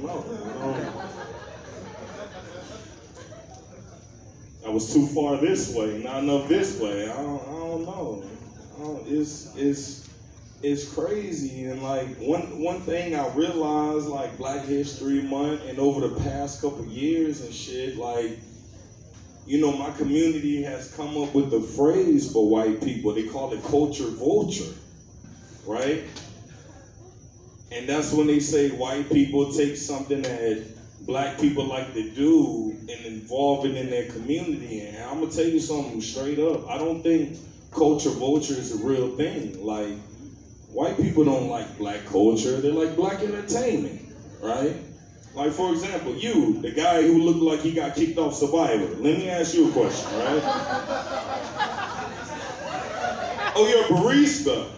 don't know. I was too far this way, not enough this way. I don't know. It's crazy. And like one thing I realized, like Black History Month and over the past couple years and shit, like, you know, my community has come up with the phrase for white people. They call it culture vulture, right? And that's when they say white people take something that Black people like to do and involve it in their community. And I'm gonna tell you something straight up. I don't think culture vulture is a real thing. Like, white people don't like Black culture, they like Black entertainment, right? Like, for example, you, the guy who looked like he got kicked off Survivor, let me ask you a question, right? Oh, you're a barista.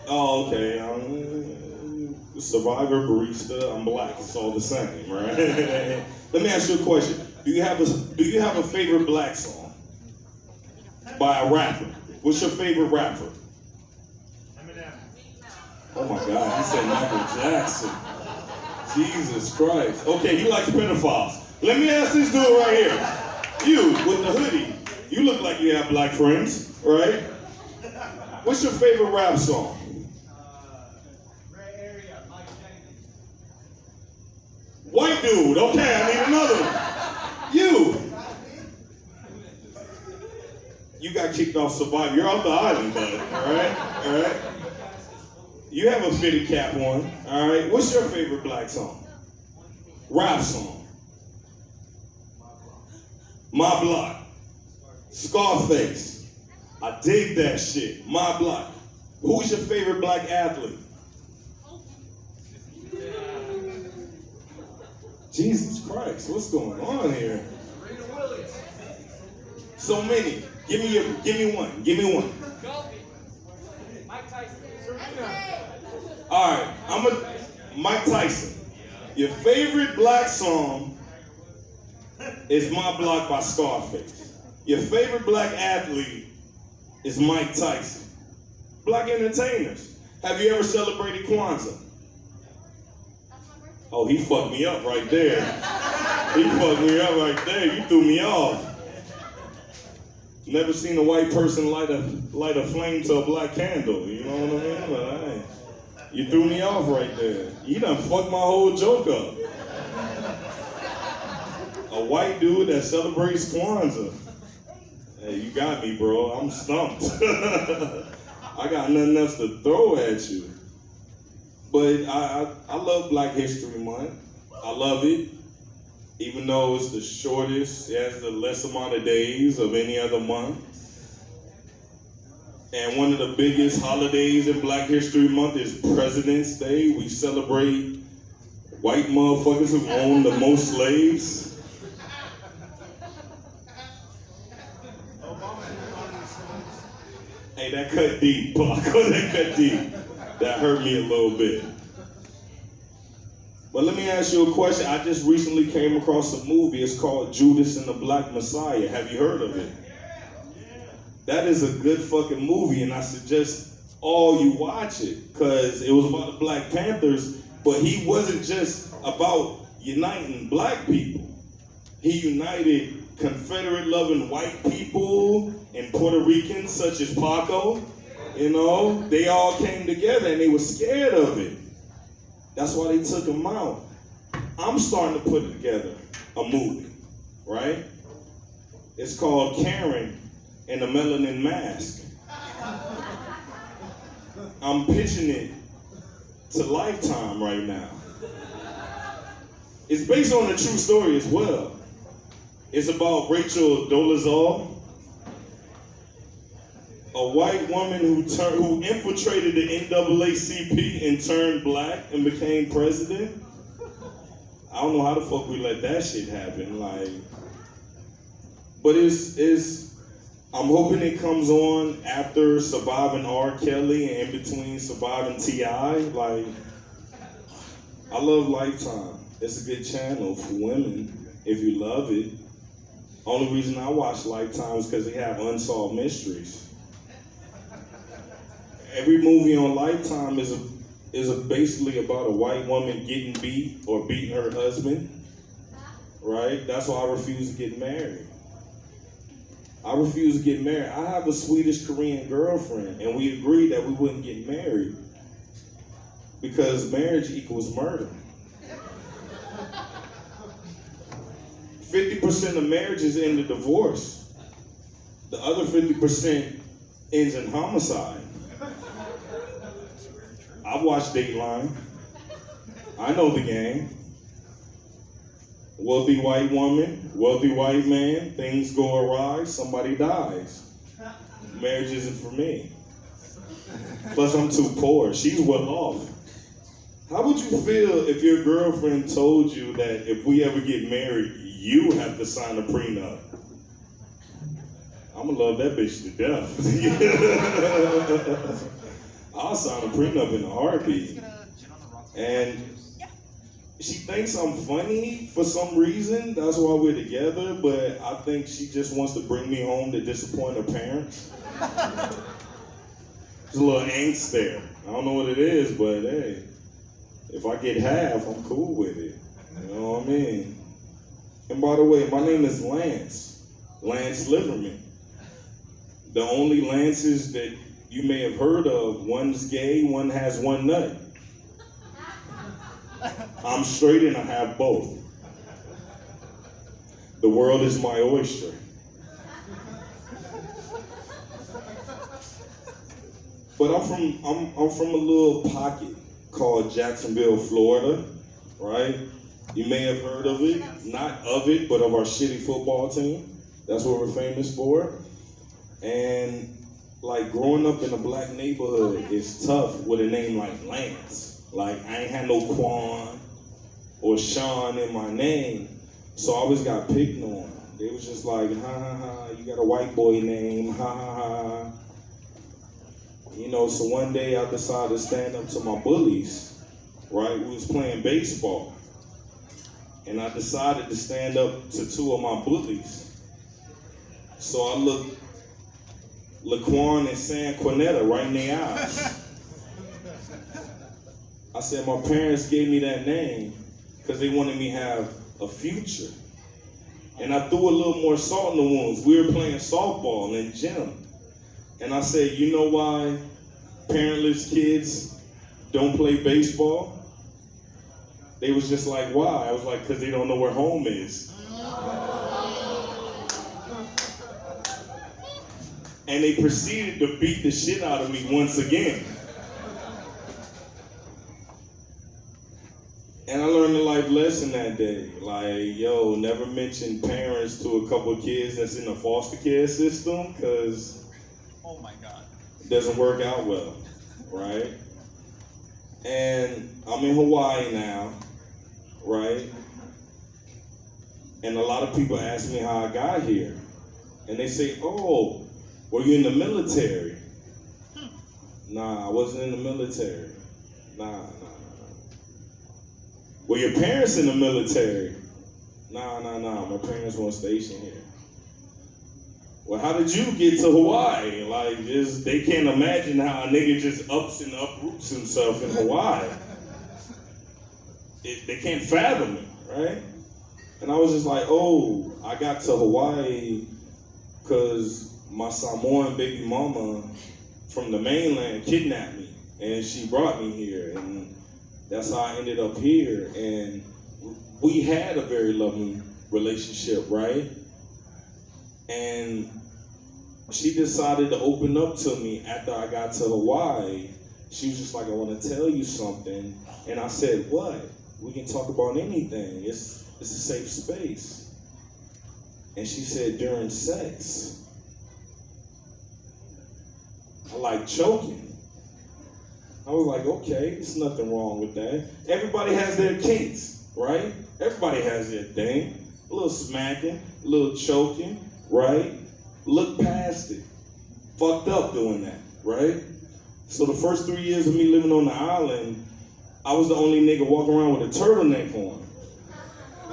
Oh, okay. Survivor, barista, I'm Black, it's all the same, right? Let me ask you a question. Do you have a favorite Black song by a rapper? What's your favorite rapper? Oh my God, he said Michael Jackson. Jesus Christ. Okay, he likes pedophiles. Let me ask this dude right here. You, with the hoodie, you look like you have Black friends, right? What's your favorite rap song? White dude, okay, I need another one. You got kicked off Survivor. You're off the island, bud, all right? You have a fitted cap on, all right? What's your favorite Black song? Rap song. My Block. Scarface. I dig that shit. My Block. Who's your favorite Black athlete? Jesus Christ, what's going on here? So many. Give me one. Mike Tyson. All right, Mike Tyson. Your favorite Black song is My Block by Scarface. Your favorite Black athlete is Mike Tyson. Black entertainers. Have you ever celebrated Kwanzaa? Oh, he fucked me up right there. He fucked me up right there. You threw me off. Never seen a white person light a flame to a Black candle. You know what I mean? But hey, you threw me off right there. You done fucked my whole joke up. A white dude that celebrates Kwanzaa. Hey, you got me, bro. I'm stumped. I got nothing else to throw at you. But I love Black History Month. I love it. Even though it's the shortest, it has the less amount of days of any other month. And one of the biggest holidays in Black History Month is President's Day. We celebrate white motherfuckers who own the most slaves. Hey, that cut deep, Paco, that cut deep. That hurt me a little bit. But let me ask you a question. I just recently came across a movie. It's called Judas and the Black Messiah. Have you heard of it? That is a good fucking movie, and I suggest all you watch it, because it was about the Black Panthers, but he wasn't just about uniting Black people. He united Confederate-loving white people and Puerto Ricans such as Paco. You know, they all came together and they were scared of it. That's why they took him out. I'm starting to put together a movie, right? It's called Karen and the Melanin Mask. I'm pitching it to Lifetime right now. It's based on a true story as well. It's about Rachel Dolezal, a white woman who infiltrated the NAACP and turned Black and became president. I don't know how the fuck we let that shit happen, like. But I'm hoping it comes on after Surviving R. Kelly and in between Surviving T.I. Like, I love Lifetime. It's a good channel for women if you love it. Only reason I watch Lifetime is because they have unsolved mysteries. Every movie on Lifetime is is basically about a white woman getting beat or beating her husband, right? That's why I refuse to get married. I refuse to get married. I have a Swedish Korean girlfriend, and we agreed that we wouldn't get married because marriage equals murder. 50% of marriages end in divorce. The other 50% ends in homicide. I've watched Dateline. I know the game. Wealthy white woman, wealthy white man, things go awry, somebody dies. Marriage isn't for me. Plus, I'm too poor. She's well off. How would you feel if your girlfriend told you that if we ever get married, you have to sign a prenup? I'm gonna love that bitch to death. I'll sign a prenup in a heartbeat. And she thinks I'm funny for some reason. That's why we're together. But I think she just wants to bring me home to disappoint her parents. There's a little angst there. I don't know what it is, but hey, if I get half, I'm cool with it. You know what I mean? And by the way, my name is Lance. Lance Liverman. The only Lances that you may have heard of, one's gay, one has one nut. I'm straight and I have both. The world is my oyster. But I'm from a little pocket called Jacksonville, Florida, right? You may have heard of it, not of it, but of our shitty football team. That's what we're famous for. And like growing up in a black neighborhood is tough with a name like Lance. Like I ain't had no Quan or Sean in my name, so I always got picked on. They was just like, ha ha ha, you got a white boy name, ha ha ha. You know, so one day I decided to stand up to my bullies, right? We was playing baseball. And I decided to stand up to two of my bullies. So I looked Laquan and San Quinetta right in their eyes. I said, my parents gave me that name because they wanted me to have a future. And I threw a little more salt in the wounds. We were playing softball in gym. And I said, you know why parentless kids don't play baseball? They was just like, why? I was like, because they don't know where home is. And they proceeded to beat the shit out of me once again. And I learned a life lesson that day. Like, yo, never mention parents to a couple of kids that's in the foster care system, because oh my God, it doesn't work out well, right? And I'm in Hawaii now, right? And a lot of people ask me how I got here. And they say, oh, were you in the military? Nah, I wasn't in the military. Nah. Were your parents in the military? Nah. My parents weren't stationed here. Well, how did you get to Hawaii? Like, they can't imagine how a nigga just ups and uproots himself in Hawaii. They can't fathom it, right? And I was just like, oh, I got to Hawaii because my Samoan baby mama from the mainland kidnapped me, and she brought me here, and that's how I ended up here. And we had a very loving relationship, right? And she decided to open up to me after I got to Hawaii. She was just like, I want to tell you something. And I said, what? We can talk about anything. It's a safe space. And she said, during sex, I like choking. I was like, okay, there's nothing wrong with that. Everybody has their kinks, right? Everybody has their thing. A little smacking, a little choking, right? Look past it. Fucked up doing that, right? So the first 3 years of me living on the island, I was the only nigga walking around with a turtleneck on.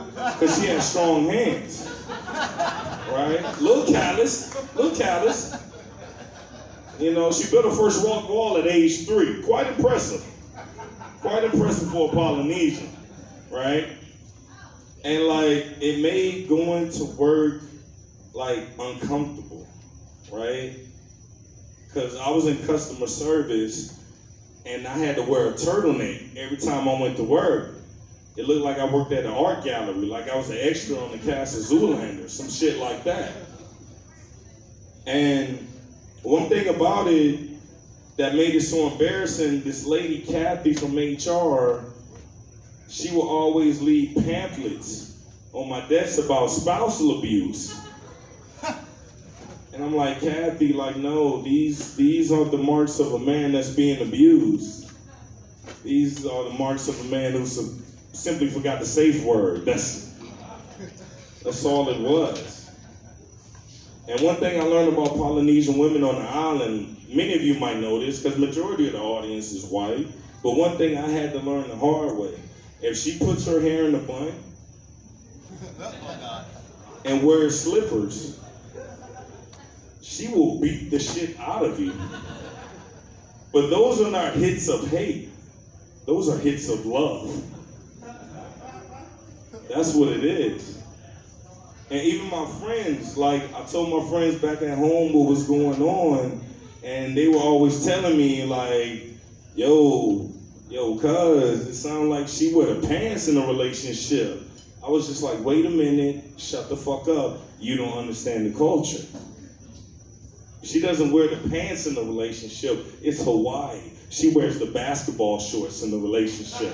Because she had strong hands, right? Little callous. You know, she built her first rock wall at age 3. Quite impressive. Quite impressive for a Polynesian, right? And like, it made going to work like uncomfortable, right? Because I was in customer service and I had to wear a turtleneck every time I went to work. It looked like I worked at an art gallery, like I was an extra on the cast of Zoolander, some shit like that. And one thing about it that made it so embarrassing, this lady, Kathy from HR, she will always leave pamphlets on my desk about spousal abuse. And I'm like, Kathy, like, no, these are the marks of a man that's being abused. These are the marks of a man who simply forgot the safe word. That's all it was. And one thing I learned about Polynesian women on the island, many of you might know this, because majority of the audience is white, but one thing I had to learn the hard way. If she puts her hair in a bun and wears slippers, she will beat the shit out of you. But those are not hits of hate. Those are hits of love. That's what it is. And even my friends, like I told my friends back at home what was going on, and they were always telling me like, yo, cuz, it sounded like she wear the pants in a relationship. I was just like, wait a minute, shut the fuck up. You don't understand the culture. She doesn't wear the pants in the relationship. It's Hawaii. She wears the basketball shorts in the relationship.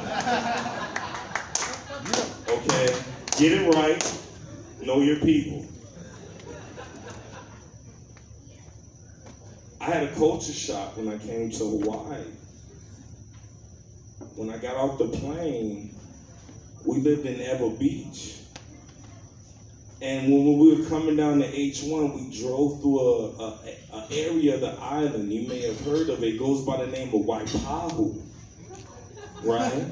Okay? Get it right. Know your people. I had a culture shock when I came to Hawaii. When I got off the plane, we lived in Ever Beach. And when we were coming down the H1, we drove through an area of the island. You may have heard of it. It goes by the name of Waipahu, right?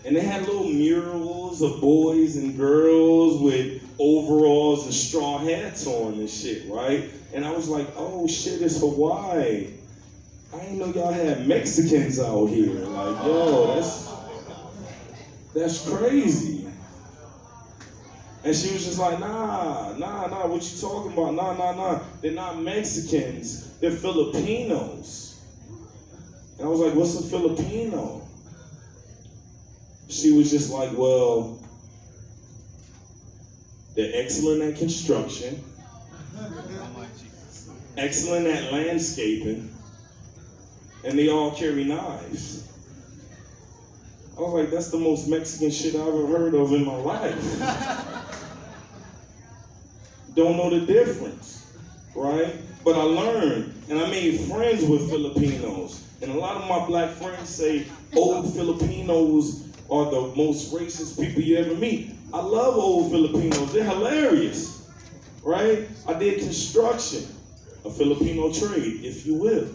And they had little murals of boys and girls with overalls and straw hats on and shit, right? And I was like, oh shit, it's Hawaii. I didn't know y'all had Mexicans out here. Like, yo, that's crazy. And she was just like, nah, what you talking about? Nah. They're not Mexicans, they're Filipinos. And I was like, what's a Filipino? She was just like, well, they're excellent at construction, excellent at landscaping, and they all carry knives. I was like, that's the most Mexican shit I've ever heard of in my life. Don't know the difference, right? But I learned, and I made friends with Filipinos. And a lot of my black friends say old Filipinos are the most racist people you ever meet. I love old Filipinos, they're hilarious, right? I did construction, a Filipino trade, if you will.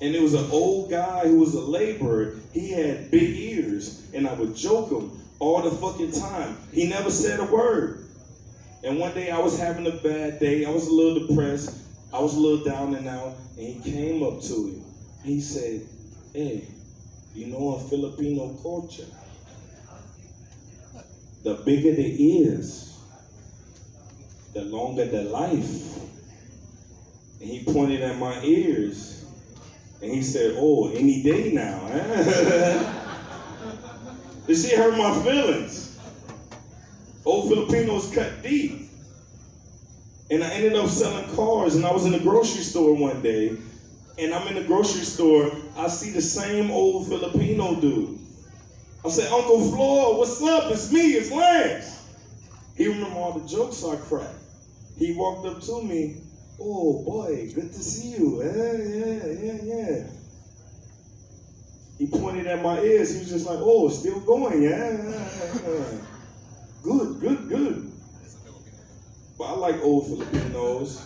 And there was an old guy who was a laborer. He had big ears, and I would joke him all the fucking time. He never said a word. And one day I was having a bad day. I was a little depressed. I was a little down and out. And he came up to him. He said, hey, you know, in Filipino culture, the bigger the ears, the longer the life. And he pointed at my ears. And he said, oh, any day now, huh? This shit hurt my feelings. Old Filipinos cut deep. And I ended up selling cars, and I was in the grocery store one day, and I'm in the grocery store, I see the same old Filipino dude. I said, Uncle Floyd, what's up? It's me, it's Lance. He remembered all the jokes I cracked. He walked up to me, oh boy, good to see you. Yeah. He pointed at my ears. He was just like, oh, it's still going, yeah. Good. But I like old Filipinos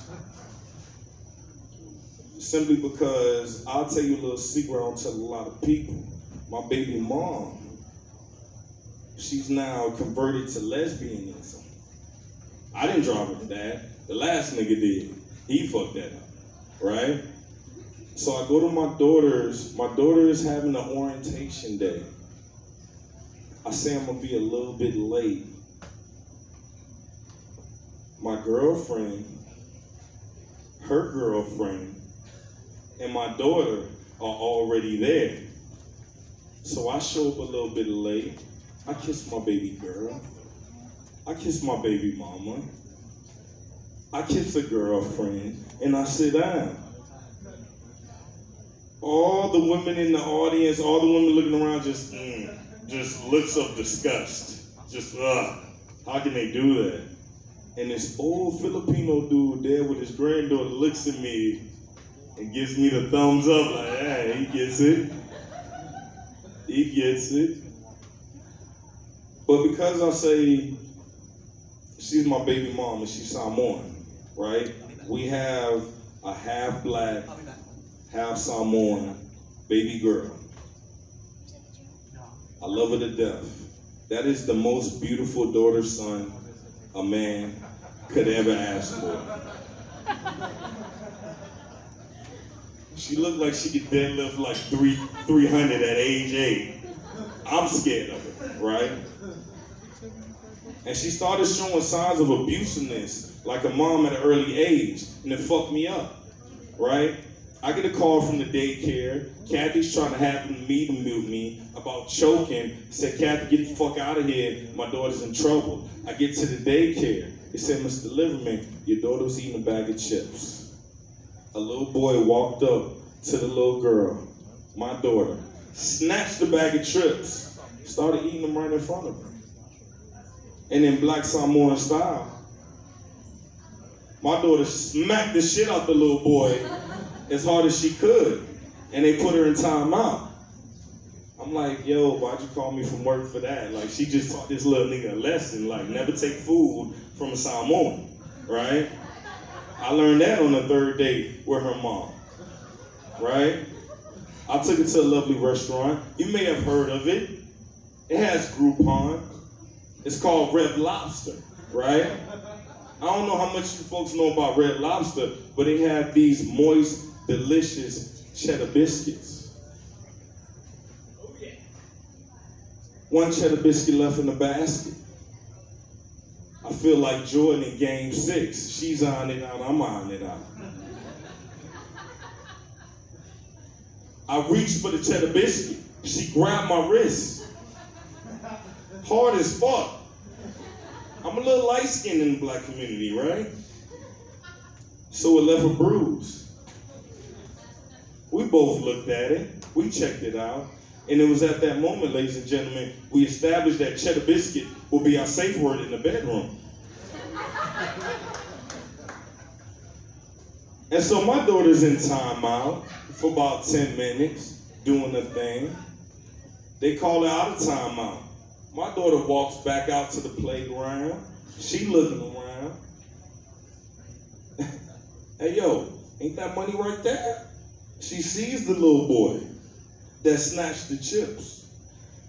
simply because I'll tell you a little secret I don't tell a lot of people. My baby mom, she's now converted to lesbianism. I didn't drive her to that. The last nigga did. He fucked that up, right? So I go to my daughter is having an orientation day. I say I'm gonna be a little bit late. My girlfriend, her girlfriend, and my daughter are already there. So I show up a little bit late. I kiss my baby girl. I kiss my baby mama. I kiss a girlfriend, and I sit down. All the women in the audience, all the women looking around just looks of disgust. Just, how can they do that? And this old Filipino dude there with his granddaughter looks at me and gives me the thumbs up, like, hey, he gets it. He gets it. But because I say she's my baby mom and she's Samoan, right? We have a half black, half Samoan baby girl. I love her to death. That is the most beautiful daughter-son a man could ever ask for. She looked like she could deadlift like 300 at age 8. I'm scared of her, right? And she started showing signs of abusiveness like a mom at an early age, and it fucked me up, right? I get a call from the daycare. Kathy's trying to have me to mute me about choking. Said, Kathy, get the fuck out of here. My daughter's in trouble. I get to the daycare. They said, Mr. Liverman, your daughter was eating a bag of chips. A little boy walked up to the little girl, my daughter, snatched the bag of chips, started eating them right in front of her. And in black Samoan style, my daughter smacked the shit out the little boy as hard as she could, and they put her in timeout. I'm like, yo, why'd you call me from work for that? Like, she just taught this little nigga a lesson, like, never take food from a Samoan, right? I learned that on the third date with her mom, right? I took her to a lovely restaurant. You may have heard of it. It has Groupon. It's called Red Lobster, right? I don't know how much you folks know about Red Lobster, but they have these moist, delicious cheddar biscuits. One cheddar biscuit left in the basket. I feel like Jordan in Game 6. She's on it out, I'm on it out. I reached for the cheddar biscuit. She grabbed my wrist. Hard as fuck. I'm a little light-skinned in the black community, right? So it left a bruise. We both looked at it. We checked it out. And it was at that moment, ladies and gentlemen, we established that cheddar biscuit will be our safe word in the bedroom. And so my daughter's in timeout for about 10 minutes, doing the thing. They call her out of timeout. My daughter walks back out to the playground. She looking around. Hey, yo, ain't that money right there? She sees the little boy that snatched the chips.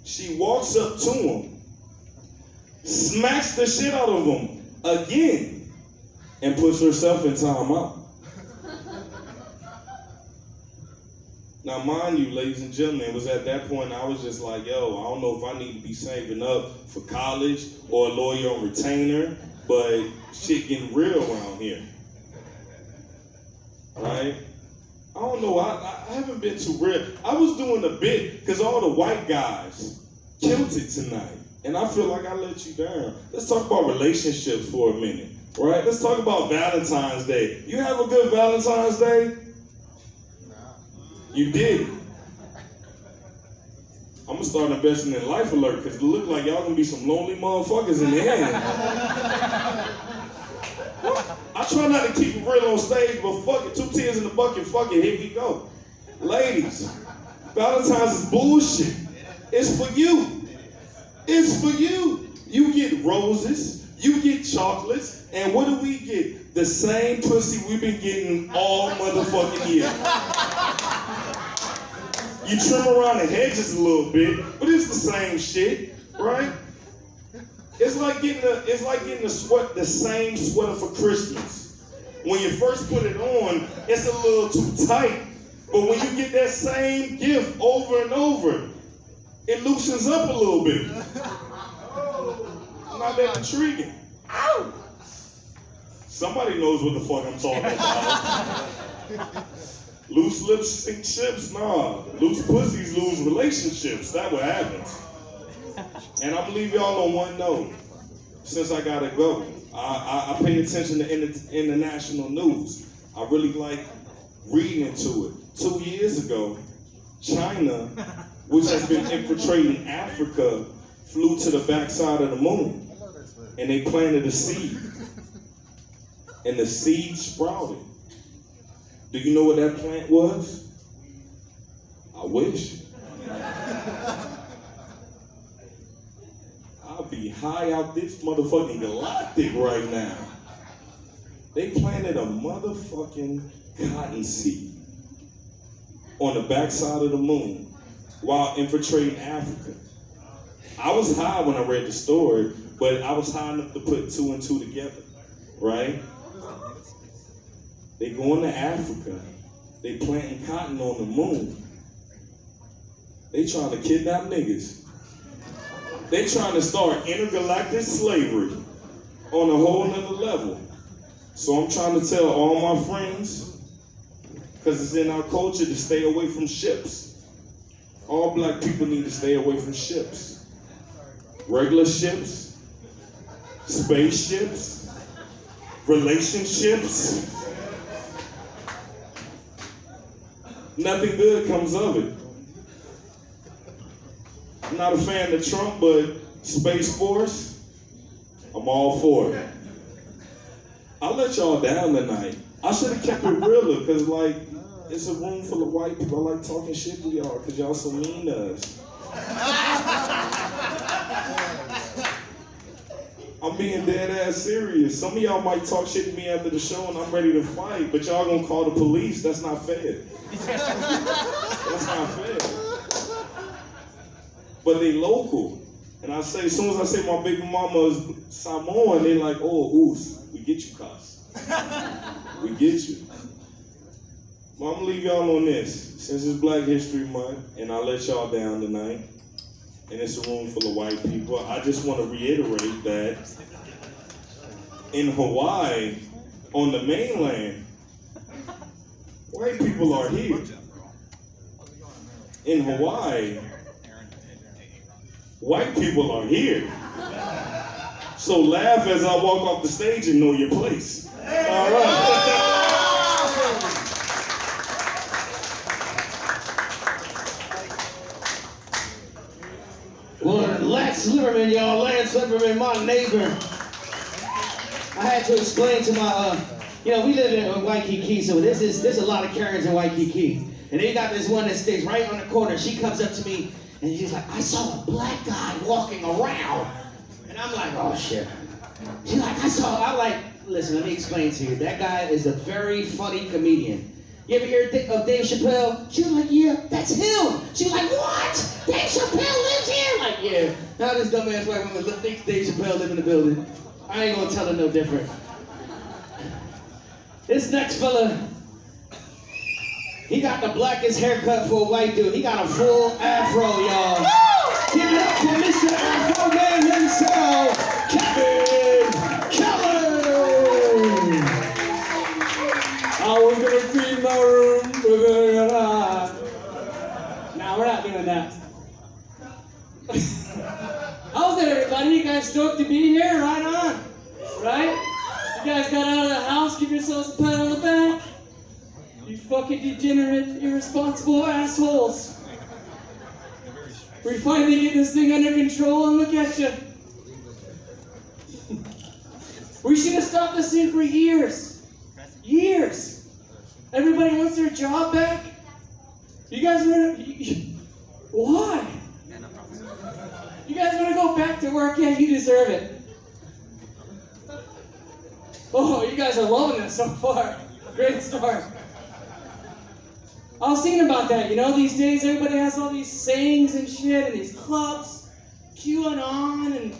She walks up to him, smacks the shit out of him again, and puts herself in timeout. Now, mind you, ladies and gentlemen, it was at that point I was just like, yo, I don't know if I need to be saving up for college or a lawyer on retainer, but shit getting real around here. Right? I don't know, I haven't been too real. I was doing a bit because all the white guys killed it tonight. And I feel like I let you down. Let's talk about relationships for a minute, right? Let's talk about Valentine's Day. You have a good Valentine's Day? You did. I'm gonna start investing in Life Alert because it look like y'all gonna be some lonely motherfuckers in the end. I try not to keep it real on stage, but fuck it, 2 tears in the bucket, fuck it, here we go. Ladies, Valentine's is bullshit. It's for you. It's for you. You get roses, you get chocolates, and what do we get? The same pussy we've been getting all motherfucking year. You trim around the hedges a little bit, but it's the same shit, right? It's like getting the same sweater for Christmas. When you first put it on, it's a little too tight, But when you get that same gift over and over, it loosens up a little bit. Not that intriguing. Ow! Somebody knows what the fuck I'm talking about. Loose lips sink ships? Nah. Loose pussies lose relationships. That's what happens. And I'm gonna leave y'all on one note. Since I gotta go, I pay attention to international news. I really like reading into it. 2 years ago, China, which has been infiltrating Africa, flew to the backside of the moon. And they planted a seed. And the seed sprouted. Do you know what that plant was? I wish. I'll be high out this motherfucking galactic right now. They planted a motherfucking cotton seed on the backside of the moon while infiltrating Africa. I was high when I read the story, but I was high enough to put 2 and 2 together, right? They going to Africa. They planting cotton on the moon. They trying to kidnap niggas. They trying to start intergalactic slavery on a whole nother level. So I'm trying to tell all my friends, because it's in our culture to stay away from ships. All black people need to stay away from ships. Regular ships, spaceships, relationships. Nothing good comes of it. I'm not a fan of Trump, but Space Force, I'm all for it. I'll let y'all down tonight. I should have kept it realer, because, like, it's a room full of white people. I like talking shit to y'all, because y'all so mean to us. I'm being dead ass serious. Some of y'all might talk shit to me after the show and I'm ready to fight, but y'all gonna call the police. That's not fair. That's not fair. But they local. And I say, as soon as I say my baby mama is Samoan, they like, oh, oos, we get you, cuz. We get you. Well, I'm gonna leave y'all on this. Since it's Black History Month, and I'll let y'all down tonight, and it's a room full of white people, I just want to reiterate that in Hawaii, on the mainland, white people are here. In Hawaii, white people are here. So laugh as I walk off the stage and know your place. All right. Well, Lance Lieberman, y'all. Lance Lieberman, my neighbor. I had to explain to my, we live in Waikiki, so there's a lot of Karens in Waikiki. And they got this one that stays right on the corner. She comes up to me, and she's like, I saw a black guy walking around. And I'm like, oh, shit. She's like, I'm like, listen, let me explain to you. That guy is a very funny comedian. You ever hear of Dave Chappelle? She was like, yeah, that's him. She was like, what? Dave Chappelle lives here? Like, yeah. Now this dumbass white woman thinks Dave Chappelle live in the building. I ain't gonna tell her no different. This next fella, he got the blackest haircut for a white dude. He got a full afro, y'all. Give it up for Mr. Afro Man himself, Kevin Keller. I was gonna clean my room. Nah, we're not doing that. How's it, everybody? You guys stoked to be here? Right on. Right? You guys got out of the house, give yourselves a pat on the back. You fucking degenerate, irresponsible assholes. We finally get this thing under control and look at you. We should have stopped this thing for years. Years. Everybody wants their job back. You guys want to... Why? You guys want to go back to work? Yeah, you deserve it. Oh, you guys are loving it so far. Great start. I was thinking about that, these days everybody has all these sayings and shit and these clubs, QAnon and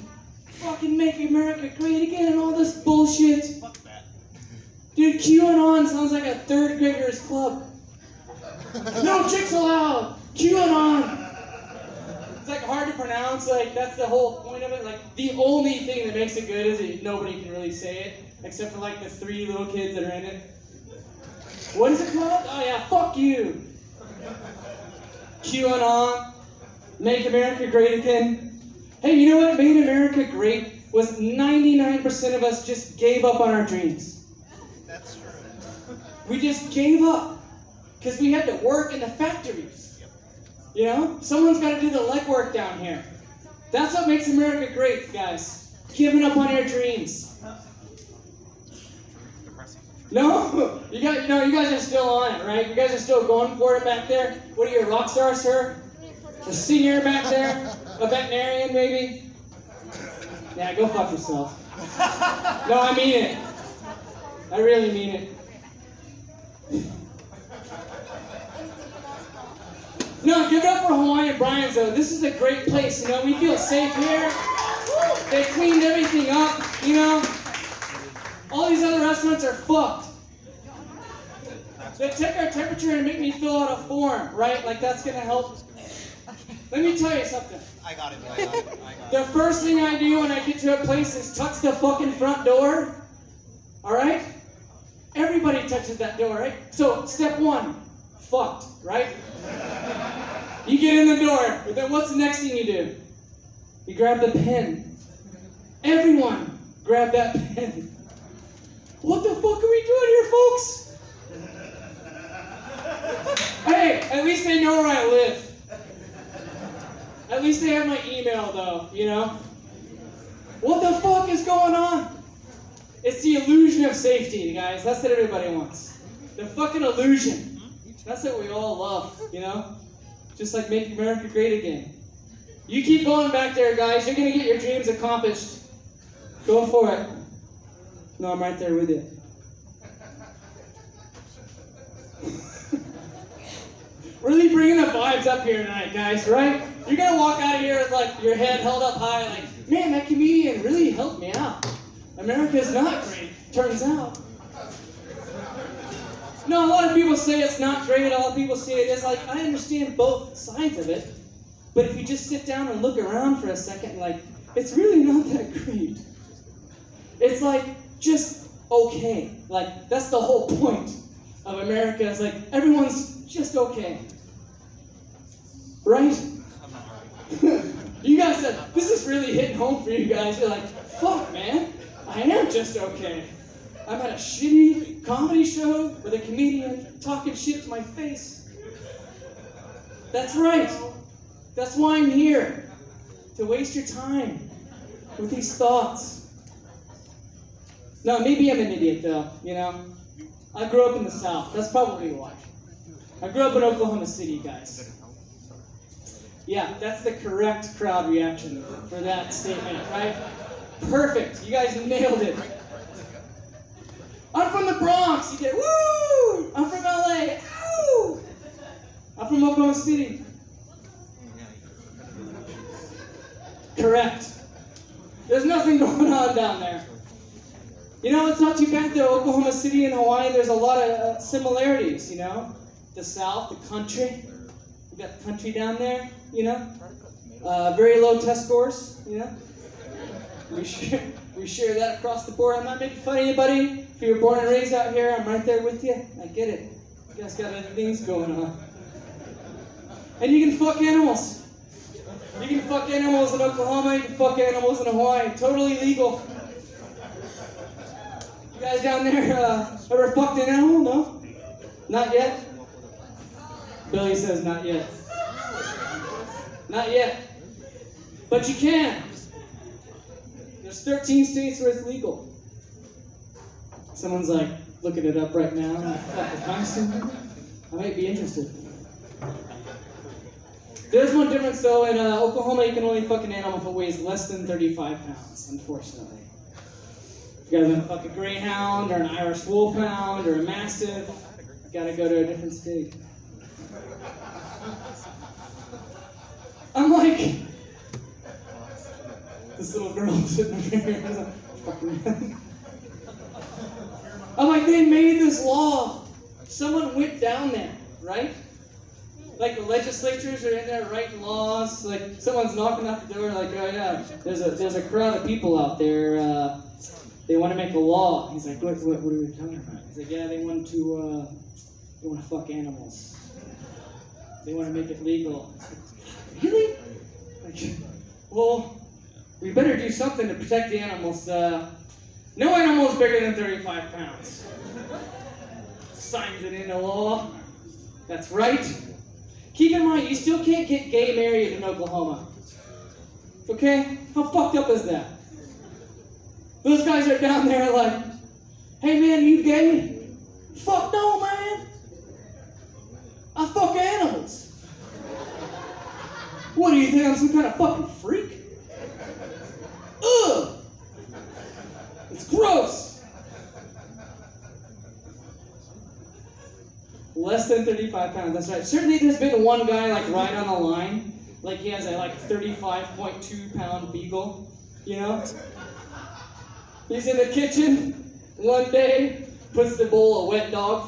fucking Make America Great Again and all this bullshit. Dude, QAnon sounds like a third grader's club. No chicks allowed. QAnon. It's like hard to pronounce. Like that's the whole point of it. Like the only thing that makes it good is that nobody can really say it, except for like the 3 little kids that are in it. What is it called? Oh yeah, fuck you. QAnon. Make America great again. Hey, you know what made America great was 99% of us just gave up on our dreams. That's true. We just gave up because we had to work in the factories. You know, someone's got to do the legwork down here. That's what makes America great, guys. Giving up on your dreams. No, you guys are still on it, right? You guys are still going for it back there. What are you, a rock star, sir? A singer back there? A veterinarian, maybe? Yeah, go fuck yourself. No, I mean it. I really mean it. No, give it up for Hawaiian Brian's, though. This is a great place, you know. We feel safe here. They cleaned everything up, you know. All these other restaurants are fucked. They take our temperature and make me fill out a form, right? Like that's gonna help. Let me tell you something. I got it. The first thing I do when I get to a place is touch the fucking front door. Alright? Everybody touches that door, right? So, step 1, fucked, right? You get in the door, but then what's the next thing you do? You grab the pen. Everyone grab that pen. What the fuck are we doing here, folks? Hey, at least they know where I live. At least they have my email, though, you know? What the fuck is going on? It's the illusion of safety, guys. That's what everybody wants. The fucking illusion. That's what we all love, you know? Just like Make America Great Again. You keep going back there, guys. You're going to get your dreams accomplished. Go for it. No, I'm right there with you. Really bringing the vibes up here tonight, guys, right? You're going to walk out of here with, like, your head held up high, like, man, that comedian really helped me out. America's not great, turns out. No, a lot of people say it's not great. A lot of people say it is. Like, I understand both sides of it. But if you just sit down and look around for a second, like, it's really not that great. It's like, just okay. Like, that's the whole point of America. It's like, everyone's just okay. Right? You guys said, this is really hitting home for you guys. You're like, fuck, man. I am just okay. I'm at a shitty comedy show with a comedian talking shit to my face. That's right. That's why I'm here. To waste your time with these thoughts. No, maybe I'm an idiot though, you know? I grew up in the South. That's probably why. I grew up in Oklahoma City, guys. Yeah, that's the correct crowd reaction for that statement, right? Perfect. You guys nailed it. I'm from the Bronx. You get woo. I'm from LA. Woo. I'm from Oklahoma City. Correct. There's nothing going on down there. You know, it's not too bad though. Oklahoma City and Hawaii, there's a lot of similarities, you know? The South, the country. We got the country down there, you know? Very low test scores, you know? We share that across the board. I'm not making fun of anybody. If you were born and raised out here, I'm right there with you. I get it. You guys got other things going on. And you can fuck animals. You can fuck animals in Oklahoma. You can fuck animals in Hawaii. Totally legal. You guys down there ever fucked an animal? No? Not yet? Billy says not yet. Not yet. But you can. There's 13 states where it's legal. Someone's like looking it up right now. I might be interested. There's one difference though. In Oklahoma, you can only fuck an animal if it weighs less than 35 pounds, unfortunately. If you guys want to fuck a greyhound or an Irish wolfhound or a mastiff, you gotta go to a different state. I'm like, this little girl sitting over here. I'm like, they made this law. Someone went down there, right? like the legislatures are in there writing laws. Like someone's knocking at the door, like, oh yeah, there's a crowd of people out there. They want to make a law. He's like, what are we talking about? He's like, yeah, they want to fuck animals. They want to make it legal. Really? Like, well, we better do something to protect the animals. No animal is bigger than 35 pounds. Signs it into law. That's right. Keep in mind, you still can't get gay married in Oklahoma. Okay? How fucked up is that? Those guys are down there like, hey man, you gay? Fuck no, man. I fuck animals. What do you think, I'm some kind of fucking freak? Ugh! It's gross! Less than 35 pounds, that's right. Certainly there's been one guy like right on the line. Like he has a like 35.2 pound beagle, you know? He's in the kitchen one day, puts the bowl of wet dog food